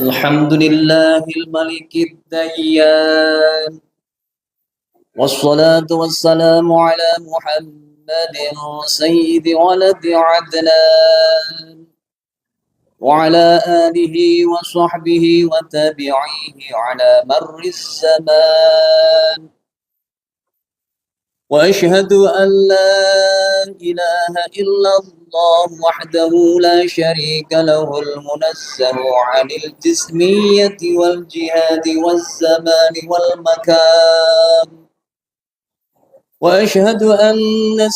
الحمد لله الملك الديان، والصلاة والسلام على محمد سيد ولد عدنان، وعلى آله وصحبه وتابعيه على مر الزمان. وأشهد أن لا إله إلا الله وحده لا شريك له المنزه عن الجسمية والجهاد والزمان والمكان. وأشهد أن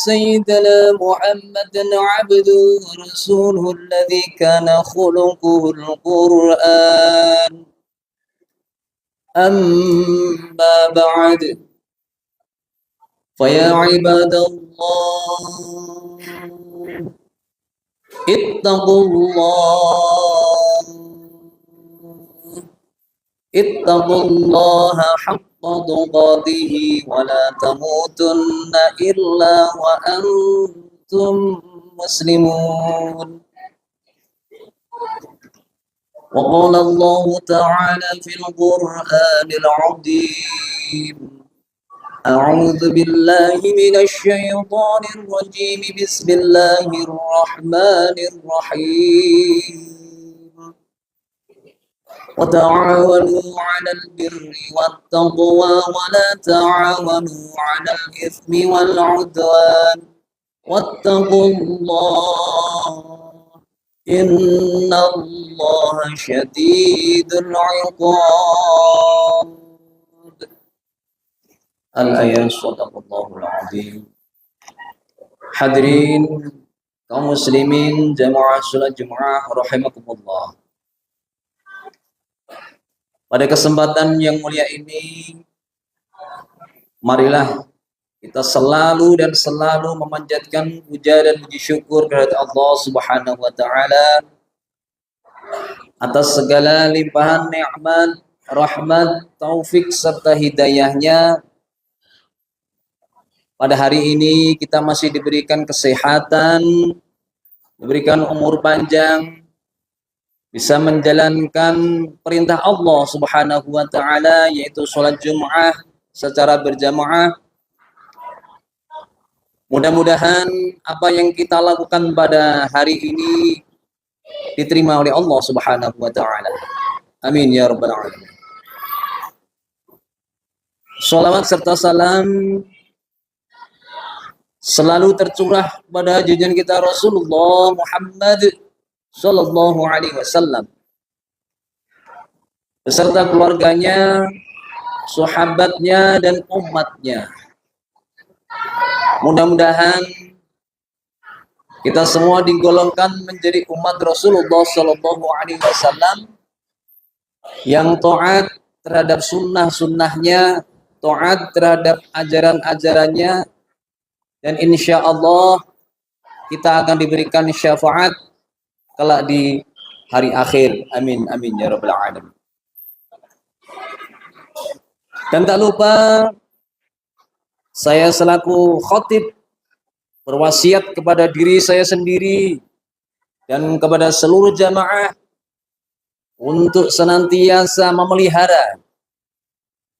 سيدنا محمدا عبده ورسوله الذي كان خلقه القرآن. أما بعد، فيا عباد الله اتقوا الله اتقوا الله حق تقاته ولا تموتن إلا وأنتم مسلمون. وقال الله تعالى في القرآن العظيم: أعوذ بالله من الشيطان الرجيم، بسم الله الرحمن الرحيم. وتعاونوا على البر والتقوى ولا تعاونوا على الإثم والعدوان واتقوا الله إن الله شديد العقاب. Al-ayat sadaqallahul azim. Hadirin kaum muslimin jamaah salat Jumat rahimakumullah. Pada kesempatan yang mulia ini, marilah kita selalu dan selalu memanjatkan puja dan puji syukur kepada Allah Subhanahu wa taala atas segala limpahan nikmat, rahmat, taufik serta hidayahnya. Pada hari ini kita masih diberikan kesehatan, diberikan umur panjang, bisa menjalankan perintah Allah Subhanahu wa taala, yaitu sholat Jum'ah secara berjamaah. Mudah-mudahan apa yang kita lakukan pada hari ini diterima oleh Allah Subhanahu wa taala. Amin ya rabbal alamin. Shalawat serta salam selalu tercurah pada junjungan kita Rasulullah Muhammad sallallahu alaihi wasallam beserta keluarganya, sahabatnya dan umatnya. Mudah-mudahan kita semua digolongkan menjadi umat Rasulullah sallallahu alaihi wasallam yang taat terhadap sunnah-sunnahnya, taat terhadap ajaran-ajarannya, dan insya Allah kita akan diberikan syafaat kelak di hari akhir. Amin amin ya rabbal alamin. Dan tak lupa, saya selaku khatib berwasiat kepada diri saya sendiri dan kepada seluruh jamaah untuk senantiasa memelihara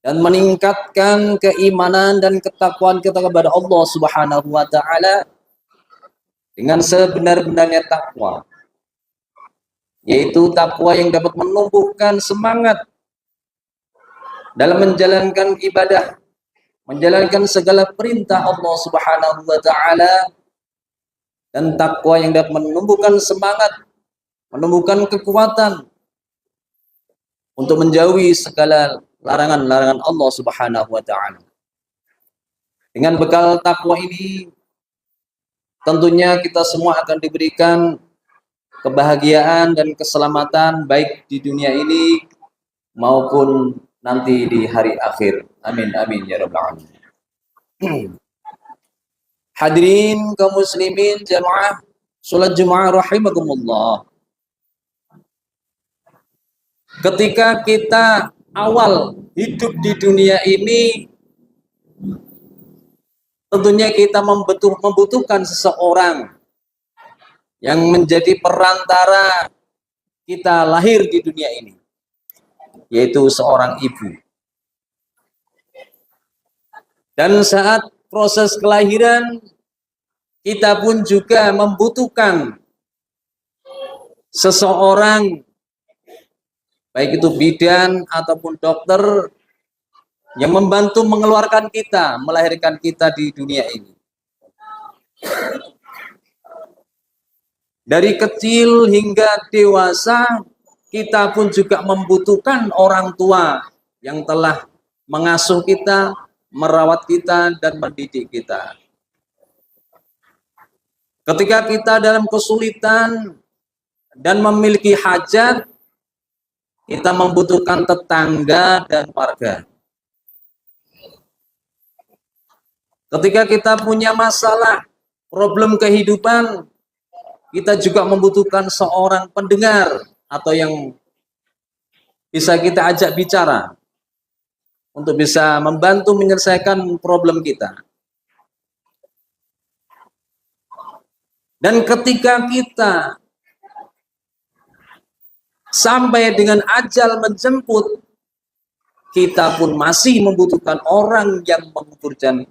dan meningkatkan keimanan dan ketakwaan kita kepada Allah Subhanahu wa taala dengan sebenar-benarnya takwa, yaitu takwa yang dapat menumbuhkan semangat dalam menjalankan ibadah, menjalankan segala perintah Allah Subhanahu wa taala, dan takwa yang dapat menumbuhkan semangat, menumbuhkan kekuatan untuk menjauhi segala larangan-larangan Allah Subhanahu wa taala. Dengan bekal takwa ini, tentunya kita semua akan diberikan kebahagiaan dan keselamatan baik di dunia ini maupun nanti di hari akhir. Amin amin ya rabbal alamin. Hadirin kaum muslimin jamaah salat Jumat rahimakumullah. Ketika kita awal hidup di dunia ini, tentunya kita membutuhkan seseorang yang menjadi perantara kita lahir di dunia ini. yaitu seorang ibu. Dan saat proses kelahiran, kita pun juga membutuhkan seseorang, baik itu bidan ataupun dokter, yang membantu mengeluarkan kita, melahirkan kita di dunia ini. Dari kecil hingga dewasa, kita pun juga membutuhkan orang tua yang telah mengasuh kita, merawat kita, dan mendidik kita. Ketika kita dalam kesulitan dan memiliki hajat, kita membutuhkan tetangga dan warga. Ketika kita punya masalah, problem kehidupan, kita juga membutuhkan seorang pendengar atau yang bisa kita ajak bicara untuk bisa membantu menyelesaikan problem kita. Dan ketika kita sampai dengan ajal menjemput, kita pun masih membutuhkan orang yang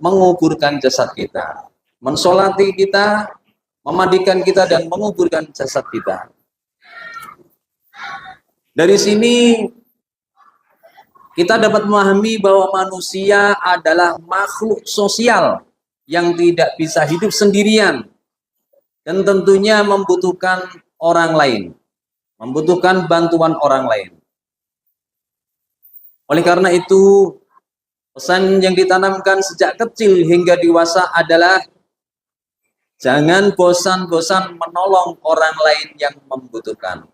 menguburkan jasad kita, mensolati kita, memandikan kita, dan menguburkan jasad kita. Dari sini kita dapat memahami bahwa manusia adalah makhluk sosial yang tidak bisa hidup sendirian dan tentunya membutuhkan orang lain, membutuhkan bantuan orang lain. Oleh karena itu, pesan yang ditanamkan sejak kecil hingga dewasa adalah jangan bosan-bosan menolong orang lain yang membutuhkan.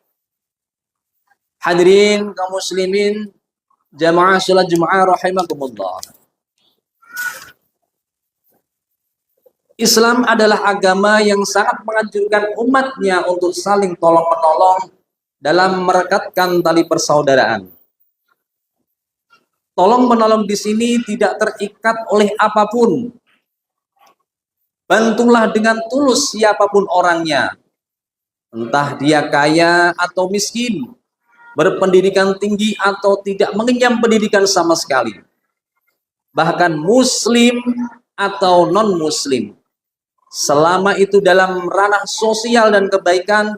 Hadirin kaum muslimin, jamaah salat Jumat rahimakumullah. Islam adalah agama yang sangat menganjurkan umatnya untuk saling tolong-menolong dalam merekatkan tali persaudaraan. Tolong-menolong di sini tidak terikat oleh apapun. Bantulah dengan tulus siapapun orangnya, entah dia kaya atau miskin, berpendidikan tinggi atau tidak mengenyam pendidikan sama sekali, bahkan muslim atau non-muslim. Selama itu dalam ranah sosial dan kebaikan,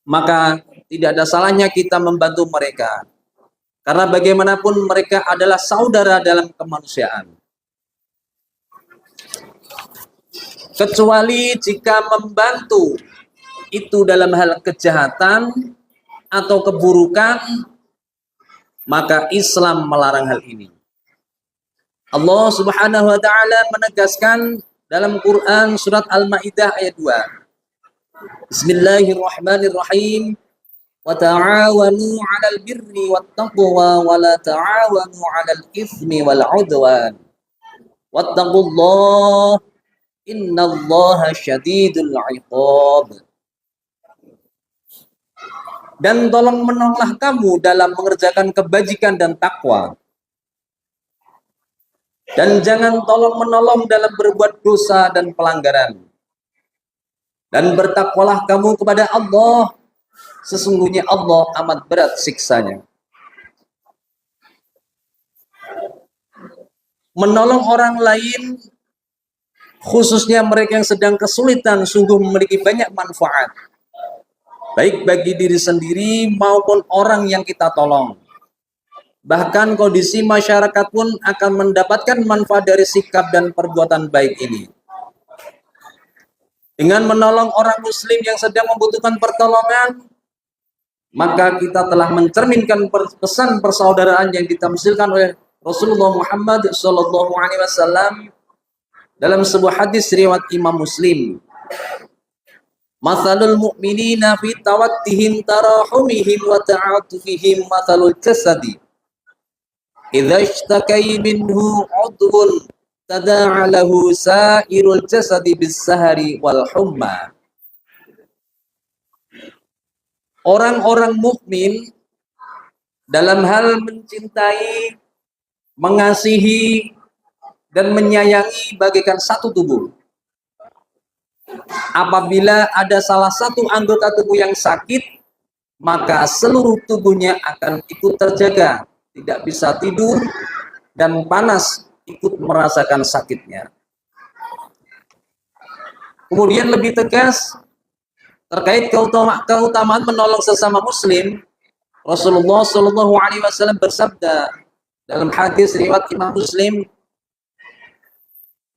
maka tidak ada salahnya kita membantu mereka. Karena bagaimanapun mereka adalah saudara dalam kemanusiaan. Kecuali jika membantu itu dalam hal kejahatan atau keburukan, maka Islam melarang hal ini. Allah Subhanahu wa taala menegaskan dalam Quran surat Al-Maidah ayat 2. Bismillahirrahmanirrahim. Wa ta'awanu 'alal birri wat taqwa wa la ta'awanu 'alal itsmi wal 'udwan. Wattaqullaha innallaha syadidul 'iqab. Dan tolong menolonglah kamu dalam mengerjakan kebajikan dan takwa. Dan jangan tolong menolong dalam berbuat dosa dan pelanggaran. Dan bertakwalah kamu kepada Allah, sesungguhnya Allah amat berat siksanya. Menolong orang lain, khususnya mereka yang sedang kesulitan, sungguh memiliki banyak manfaat, baik bagi diri sendiri maupun orang yang kita tolong. Bahkan kondisi masyarakat pun akan mendapatkan manfaat dari sikap dan perbuatan baik ini. Dengan menolong orang muslim yang sedang membutuhkan pertolongan, maka kita telah mencerminkan pesan persaudaraan yang ditamsilkan oleh Rasulullah Muhammad SAW dalam sebuah hadis riwayat Imam Muslim. Mathalul mu'minina fi tawattihim tarahumihim wa ta'atufihim mathalul jasadi idza ishtakai minhu 'udwun tada'a lahu sa'irul jasadi bis-sahari wal humma. Orang-orang mukmin dalam hal mencintai, mengasihi dan menyayangi bagaikan satu tubuh. Apabila ada salah satu anggota tubuh yang sakit, maka seluruh tubuhnya akan ikut terjaga, tidak bisa tidur dan panas ikut merasakan sakitnya. Kemudian lebih tegas terkait keutamaan menolong sesama muslim, Rasulullah Shallallahu Alaihi Wasallam bersabda dalam hadis riwayat Imam Muslim,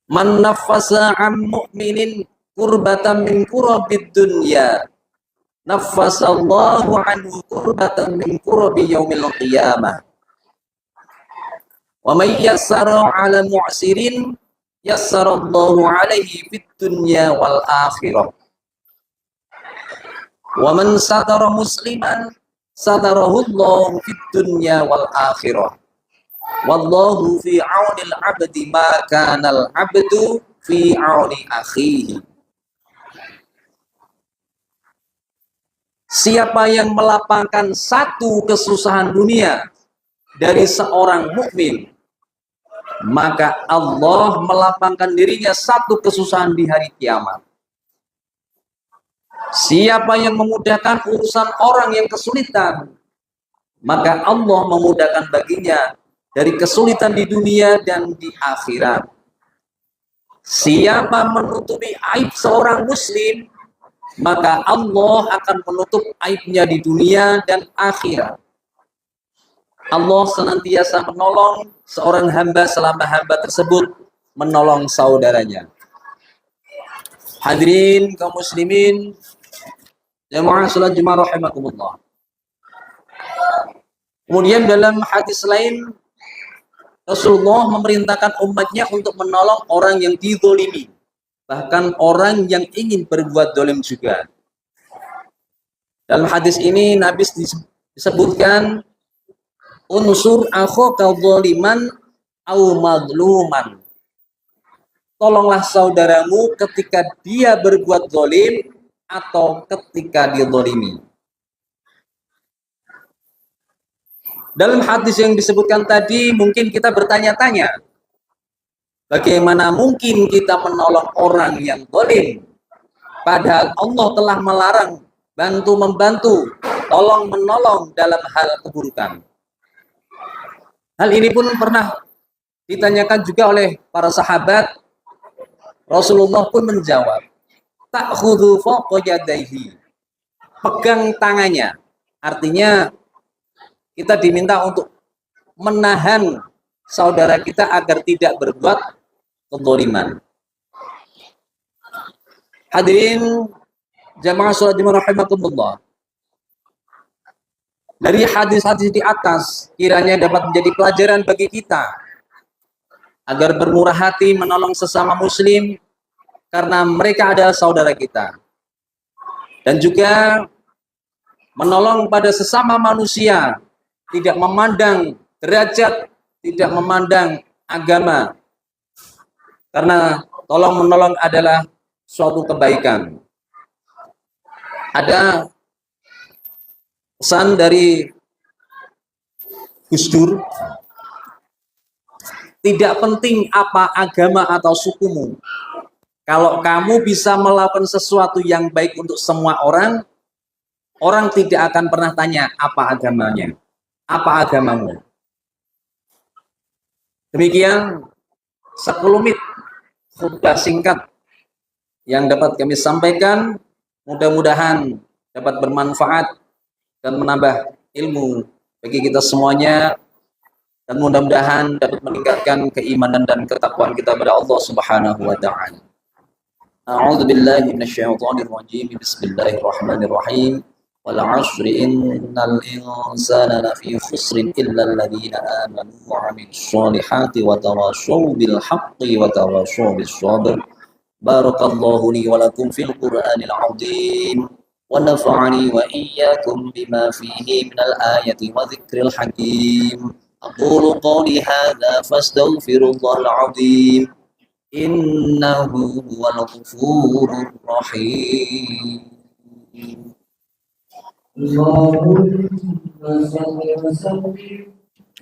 "Man nafasa am mu'minin kurbatan min kurabid dunya, nafasallahu anhu kurbatan min kurabi yaumil qiyamah. Wa may yassara 'ala mu'sirin yassarallahu 'alaihi fid dunya wal akhirah. Wa man satara musliman satarahu Allah fid dunya wal akhirah. Wallahu fi 'aunil 'abdi ma kana al 'abdu fi 'auni akhihi." Siapa yang melapangkan satu kesusahan dunia dari seorang mukmin, maka Allah melapangkan dirinya satu kesusahan di hari kiamat. Siapa yang memudahkan urusan orang yang kesulitan, maka Allah memudahkan baginya dari kesulitan di dunia dan di akhirat. Siapa menutupi aib seorang muslim, maka Allah akan menutup aibnya di dunia dan akhirat. Allah senantiasa menolong seorang hamba selama hamba tersebut menolong saudaranya. Hadirin kaum muslimin, jamaah salat Jumat rahimakumullah. Kemudian dalam hadis lain, Rasulullah memerintahkan umatnya untuk menolong orang yang dizalimi, bahkan orang yang ingin berbuat zalim juga. Dalam hadis ini Nabi disebutkan, unsur akhaka zaliman au madluman. Tolonglah saudaramu ketika dia berbuat zalim atau ketika dizalimi. Dalam hadis yang disebutkan tadi, mungkin kita bertanya-tanya, bagaimana mungkin kita menolong orang yang zalim, padahal Allah telah melarang bantu-membantu, tolong-menolong dalam hal keburukan. Hal ini pun pernah ditanyakan juga oleh para sahabat. Rasulullah pun menjawab, ta'khudhu fawqa yadayhi, pegang tangannya. Artinya kita diminta untuk menahan saudara kita agar tidak berbuat kezaliman. Hadirin jamaah salat Jumat rahimakumullah. Dari hadis-hadis di atas kiranya dapat menjadi pelajaran bagi kita agar bermurah hati menolong sesama muslim karena mereka adalah saudara kita. Dan juga menolong pada sesama manusia, tidak memandang derajat, tidak memandang agama. Karena tolong menolong adalah suatu kebaikan. Ada pesan dari Gus Dur, tidak penting apa agama atau sukumu. Kalau kamu bisa melakukan sesuatu yang baik untuk semua orang, orang tidak akan pernah tanya apa agamanya, apa agamamu. Demikian sekelumit khutbah singkat yang dapat kami sampaikan, mudah-mudahan dapat bermanfaat dan menambah ilmu bagi kita semuanya, dan mudah-mudahan dapat meningkatkan keimanan dan ketakwaan kita kepada Allah Subhanahu wa taala. A'udzu billahi minasyaitonir rajim. Bismillahirrahmanirrahim. Wal 'ashri innal insana lafi khusrin illa alladziina aamanu wa 'amilus shalihati wa tawashaw bil haqqi wa tawashaw bis sabr. Barakallahu li wa lakum fil Qur'anil 'azim. ونفعني وإياكم بما فيه من الآية وذكر الحكيم. أقول قولي هذا فاستغفر الله العظيم إنه هو الغفور الرحيم. اللهم صل وسلم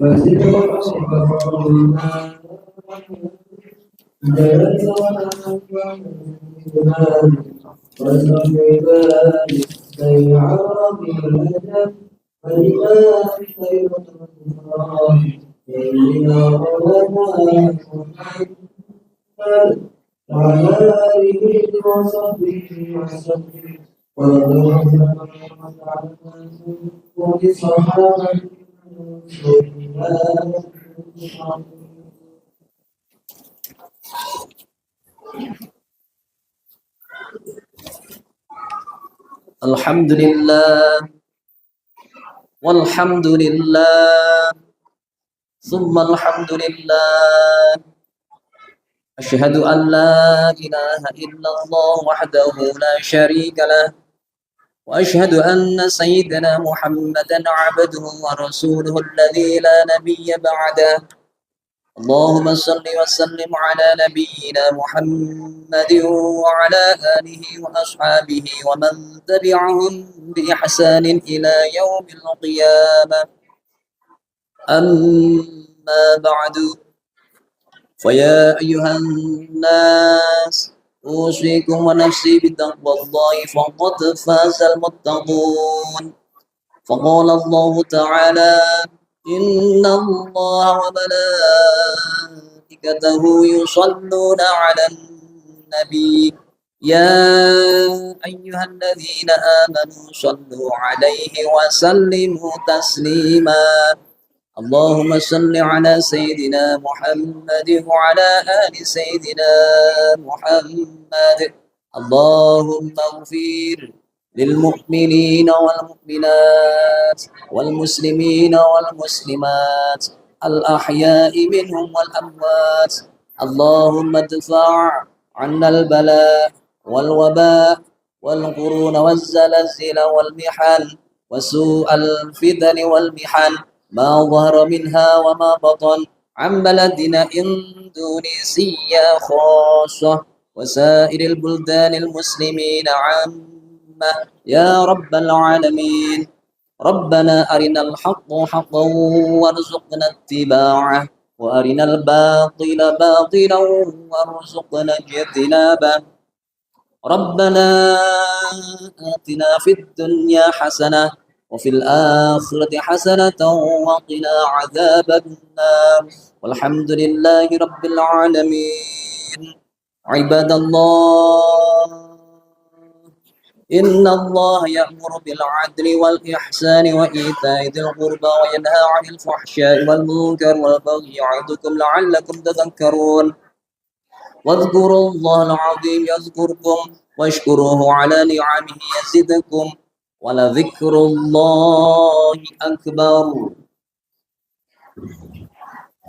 وزد وبارك سيعرف الأدب والإمام خيرة الله سيدنا مولانا محمد وعلى آله وصحبه وسلم ورضي الله تعالى عن كل صحابة الحمد لله والحمد لله ثم الحمد لله أشهد أن لا إله إلا الله وحده لا شريك له وأشهد أن سيدنا محمدا عبده ورسوله الذي لا نبي بعده اللهم صل وسلم على نبينا محمد وعلى آله وأصحابه ومن تبعهم بإحسان إلى يوم القيامة أما بعد فيا أيها الناس أوصيكم ونفسي بتقوى الله فقد فاز المتقون فقال الله تعالى إن الله وملائكته يصلون على النبي يا أيها الذين آمنوا صلوا عليه وسلموا تسليما اللهم صل على سيدنا محمد وعلى آل سيدنا محمد اللهم اغفر للمؤمنين والمؤمنات والمسلمين والمسلمات الأحياء منهم والأموات اللهم ادفع عنا البلاء والوباء والقرون والزلازل والمحن وسوء الفتن والمحن ما ظهر منها وما بطن عن بلدنا إندونيسيا خاصة وسائر البلدان المسلمين عامة يا رب العالمين ربنا أرنا الحق حقا وارزقنا اتباعه وأرنا الباطل باطلا وارزقنا اجتنابه ربنا آتنا في الدنيا حسنة وفي الآخرة حسنة وقنا عذاب النار والحمد لله رب العالمين عباد الله إن الله يأمر بالعدل والإحسان وإيتاء ذي القربى وينهى عن الفحشاء والمنكر والبغي يعظكم لعلكم تذكرون واذكروا الله العظيم يذكركم واشكروه على نعمه يزدكم ولذكر الله أكبر